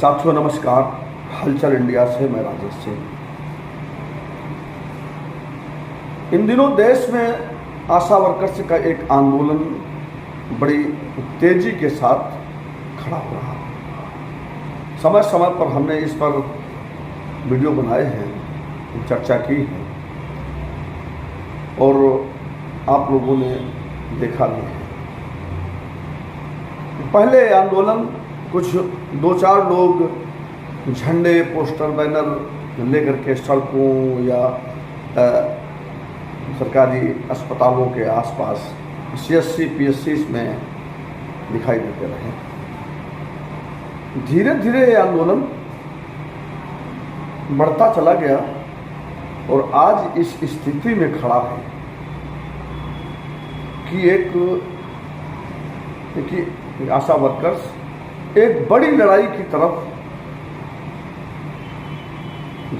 साथियों नमस्कार। हलचल इंडिया से मैं राजेश सिंह। इन दिनों देश में आशा वर्कर्स का एक आंदोलन बड़ी तेजी के साथ खड़ा हो रहा है। समय समय पर हमने इस पर वीडियो बनाए हैं, चर्चा की है और आप लोगों ने देखा भी है। पहले आंदोलन कुछ दो चार लोग झंडे पोस्टर बैनर लेकर के सड़कों या सरकारी अस्पतालों के आसपास CSC PSC में दिखाई देते रहे। धीरे धीरे ये आंदोलन बढ़ता चला गया और आज इस स्थिति में खड़ा है कि आशा वर्कर्स एक बड़ी लड़ाई की तरफ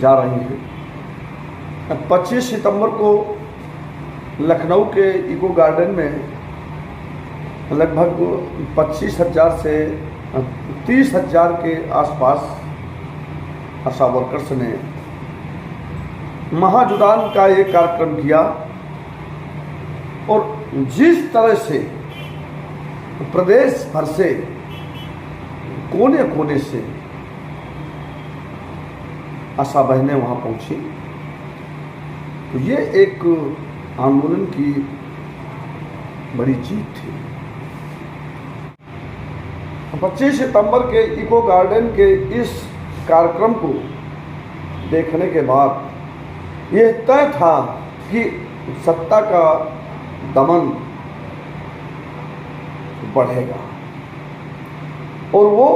जा रही है। 25 सितंबर को लखनऊ के इको गार्डन में लगभग 25,000 से 30,000 के आसपास आशा वर्कर्स ने महाजुदान का एक कार्यक्रम किया और जिस तरह से प्रदेश भर से कोने कोने से आशा बहनें वहां पहुंची, तो ये एक आंदोलन की बड़ी जीत थी। 25 सितंबर के इको गार्डन के इस कार्यक्रम को देखने के बाद यह तय था कि सत्ता का दमन बढ़ेगा और वो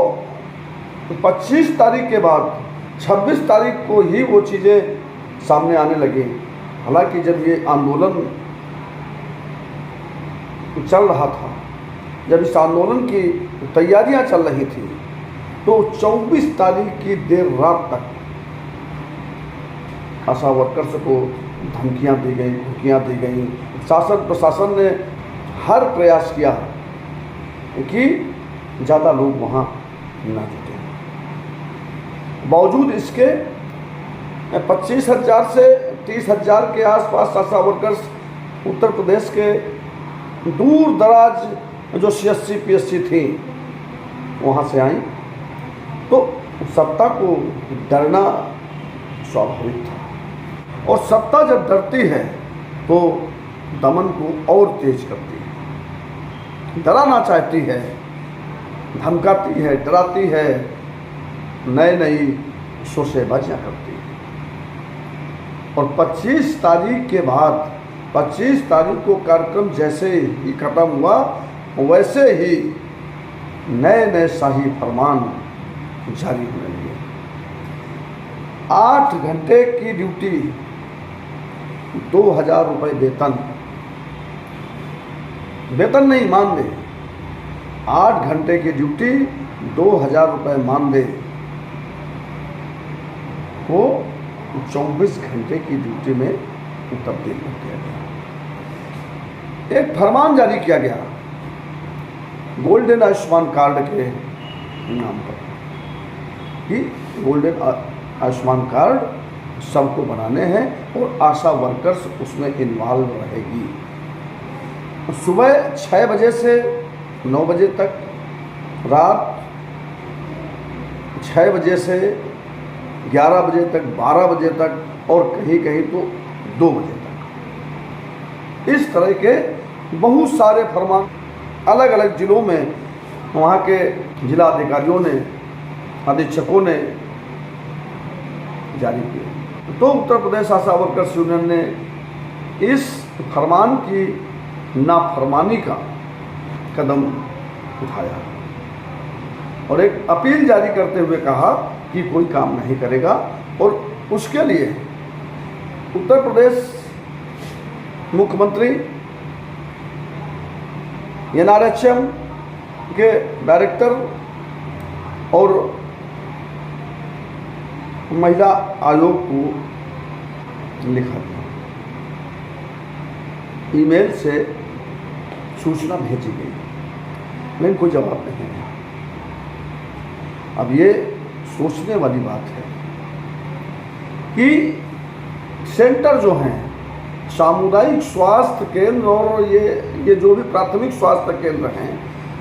25 तारीख के बाद 26 तारीख को ही वो चीज़ें सामने आने लगी। हालांकि जब ये आंदोलन चल रहा था, जब इस आंदोलन की तैयारियां चल रही थी, तो 24 तारीख की देर रात तक आशा वर्कर्स को धमकियां दी गई, धमकियां दी गई। शासन प्रशासन ने हर प्रयास किया कि ज़्यादा लोग वहाँ न जुटे। बावजूद इसके 25,000 से 30,000 के आसपास आशा वर्कर्स उत्तर प्रदेश के दूर दराज जो CSC PSC थी वहाँ से आई, तो सत्ता को डरना स्वाभाविक था और सत्ता जब डरती है तो दमन को और तेज करती है, डराना चाहती है, धमकाती है, डराती है, नई नई शोसेबाजियाँ करती है। और 25 तारीख के बाद 25 तारीख को कार्यक्रम जैसे ही खत्म हुआ, वैसे ही नए नए शाही फरमान जारी होने लगे। 8 घंटे की ड्यूटी, 2,000 रुपये वेतन नहीं, मान दे। 8 घंटे की ड्यूटी 2,000 रुपये मान दे, वो 24 घंटे की ड्यूटी में तब्दील कर दिया गया। एक फरमान जारी किया गया गोल्डन आयुष्मान कार्ड के नाम पर कि गोल्डन आयुष्मान कार्ड सबको बनाने हैं और आशा वर्कर्स उसमें इन्वॉल्व रहेगी। सुबह 6 बजे से 9 बजे तक, रात 6 बजे से 11 बजे तक, 12 बजे तक और कहीं कहीं तो 2 बजे तक। इस तरह के बहुत सारे फरमान अलग अलग जिलों में वहाँ के जिला अधिकारियों ने, अधीक्षकों ने जारी किए। तो उत्तर प्रदेश आशा वर्कर्स यूनियन ने इस फरमान की नाफरमानी का कदम उठाया और एक अपील जारी करते हुए कहा कि कोई काम नहीं करेगा और उसके लिए उत्तर प्रदेश मुख्यमंत्री NRHM के डायरेक्टर और महिला आयोग को लिखा था, ईमेल से सूचना भेजी गई, लेकिन कोई जवाब नहीं है। अब ये सोचने वाली बात है कि सेंटर जो हैं, सामुदायिक स्वास्थ्य केंद्र और ये जो भी प्राथमिक स्वास्थ्य केंद्र हैं,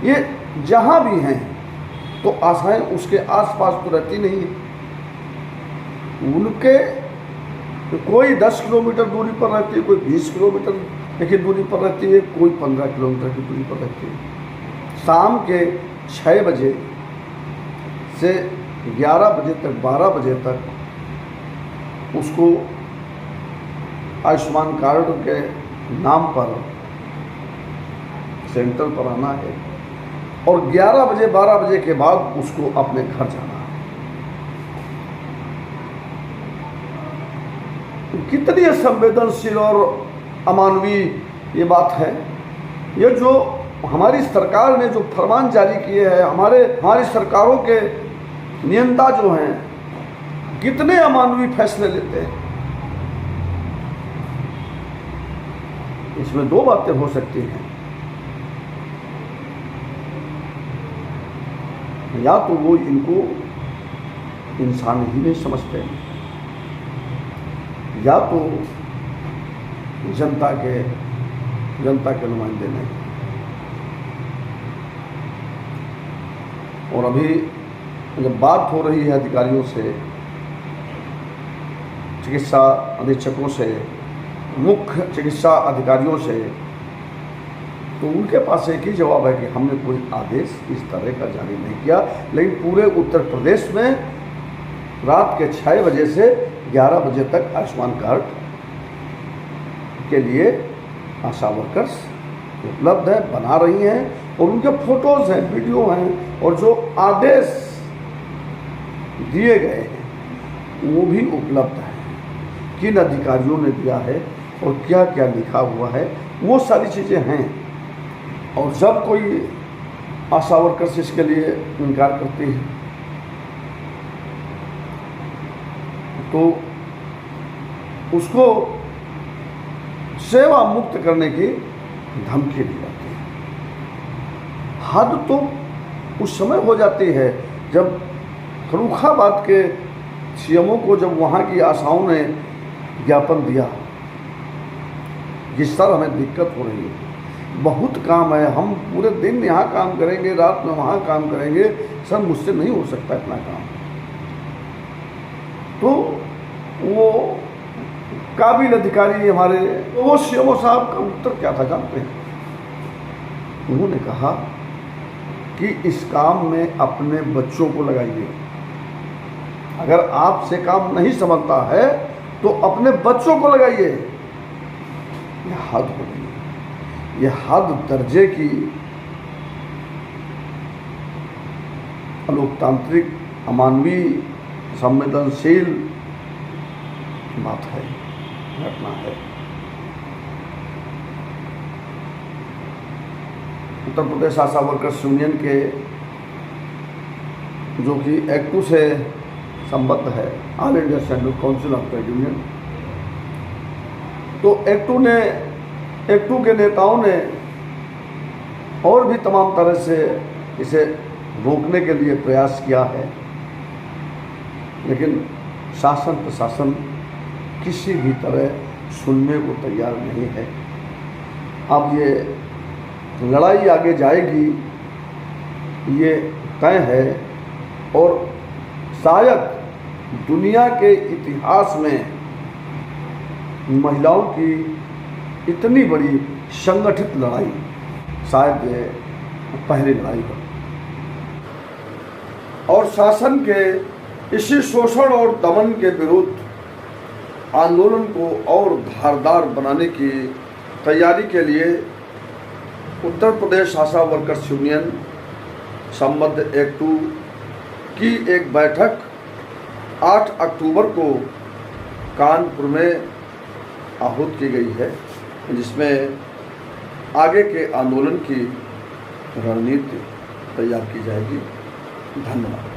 ये जहाँ भी हैं तो आशाएं उसके आसपास तो रहती नहीं है। उनके कोई 10 किलोमीटर दूरी पर रहती है, कोई 20 किलोमीटर की दूरी पर रहती है, कोई 15 किलोमीटर की दूरी पर रहती है। शाम के 6 बजे से 11 बजे तक, 12 बजे तक उसको आयुष्मान कार्ड के नाम पर सेंटर पर आना है और 11 बजे 12 बजे के बाद उसको अपने घर जाना है। कितनी संवेदनशील और अमानवीय ये बात है। ये जो हमारी सरकार ने जो फरमान जारी किए हैं, हमारी सरकारों के नियंता जो हैं कितने अमानवीय फैसले लेते हैं। इसमें 2 बातें हो सकती हैं, या तो वो इनको इंसान ही नहीं समझते, या तो जनता के नुमाइंदे नहीं। और अभी जब बात हो रही है अधिकारियों से, चिकित्सा अधीक्षकों से, मुख्य चिकित्सा अधिकारियों से, तो उनके पास एक ही जवाब है कि हमने कोई आदेश इस तरह का जारी नहीं किया। लेकिन पूरे उत्तर प्रदेश में रात के 6 बजे से 11 बजे तक आयुष्मान कार्ड के लिए आशा वर्कर्स उपलब्ध है, बना रही हैं और उनके फोटोज़ हैं, वीडियो हैं, और जो आदेश दिए गए हैं वो भी उपलब्ध है, किन अधिकारियों ने दिया है और क्या क्या लिखा हुआ है, वो सारी चीज़ें हैं। और जब कोई आशा वर्कर्स इसके लिए इनकार करती है तो उसको सेवा मुक्त करने की धमकी दी जाती है। हद तो उस समय हो जाती है जब फर्रुखाबाद के सीएमओ को जब वहाँ की आशाओं ने ज्ञापन दिया कि सर हमें दिक्कत हो रही है, बहुत काम है, हम पूरे दिन यहाँ काम करेंगे, रात में वहाँ काम करेंगे, सर मुझसे नहीं हो सकता इतना काम। तो वो काबिल अधिकारी हमारे, वो सीएमओ साहब का उत्तर क्या था जानते हैं? उन्होंने कहा कि इस काम में अपने बच्चों को लगाइए, अगर आपसे काम नहीं संभलता है तो अपने बच्चों को लगाइए। यह हद हो गई, यह हद दर्जे की लोकतांत्रिक, अमानवीय, संवेदनशील बात है, घटना है। उत्तर प्रदेश आशा वर्कर्स यूनियन के, जो कि एक्टू से संबद्ध है, all India central council of trade union, तो एक्टू के नेताओं ने और भी तमाम तरह से इसे रोकने के लिए प्रयास किया है, लेकिन शासन प्रशासन किसी भी तरह सुनने को तैयार नहीं है। अब ये लड़ाई आगे जाएगी, ये तय है, और शायद दुनिया के इतिहास में महिलाओं की इतनी बड़ी संगठित लड़ाई शायद ये पहली लड़ाई हो। और शासन के इसी शोषण और दमन के विरुद्ध आंदोलन को और धारदार बनाने की तैयारी के लिए उत्तर प्रदेश आशा वर्कर्स यूनियन संबद्ध एक्टू की एक बैठक 8 अक्टूबर को कानपुर में आहूत की गई है, जिसमें आगे के आंदोलन की रणनीति तैयार की जाएगी। धन्यवाद।